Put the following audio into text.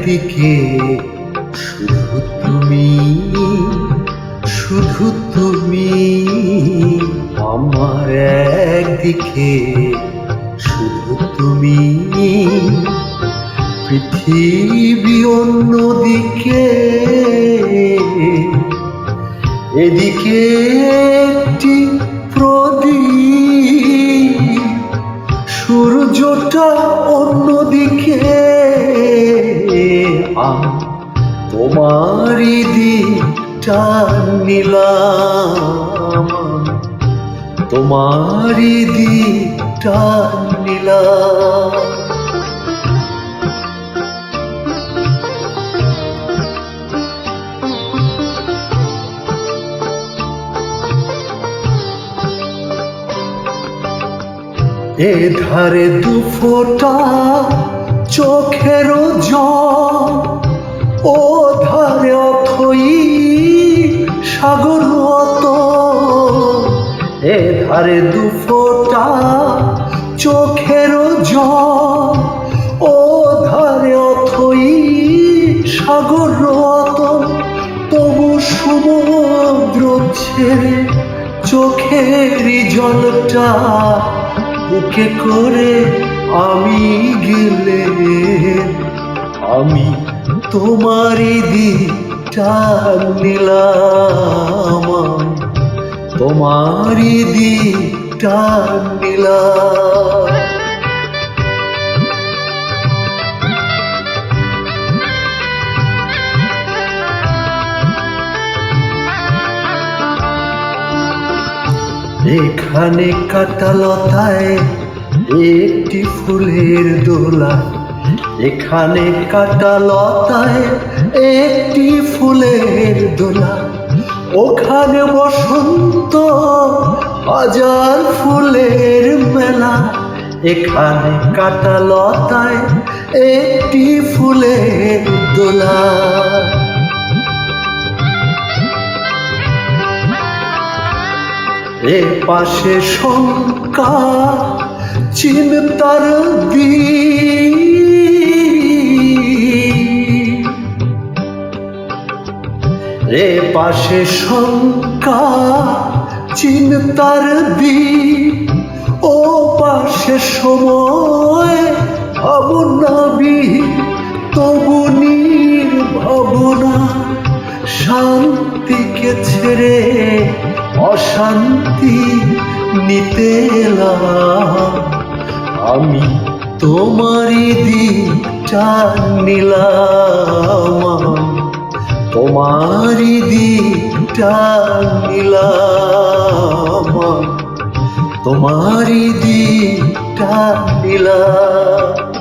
একদিকে শুধু তুমি, শুধু তুমি আমার একদিকে, শুধু তুমি পৃথিবী অন্যদিকে। এদিকে একটি প্রদীপ, সূর্যটা অন্যদিকে। তোমারই দিকটা নিলাম, তোমারই দিকটা নিলাম। এধারে দু ফোঁটা চোখের জল, ও ধারে অথই সাগর অত। এধারে দু ফোঁটা চোখের জল, ও ধারে অথই সাগর অত। তবু সমুদ্র ছেড়ে চোখেরই জলটা বুকে করে আমি গেলে, আমি তোমারই দিকটা নিলাম, তোমারই দিকটা নিলাম। এখানে কাঁটালতায় একটি ফুলের দোলা, এখানে কাঁটালতায় একটি ফুলের দোলা। ওখানে বসন্ত হাজার ফুলের মেলা, এখানে কাঁটালতায় একটি ফুলের দোলা। এ পাশে শঙ্কা চিন্তার দ্বীপ, এ পাশে শঙ্কা চিন্তার দ্বীপ। ও পাশে সময় ভাবনাবি, তবু নির্ভাবনা শান্তিকে ছেড়ে অশান্তি নিতে এলাম। আমি তোমারই দিকটা নিলাম, তোমারই দিকটা নিলাম, তোমারই দিকটা নিলাম।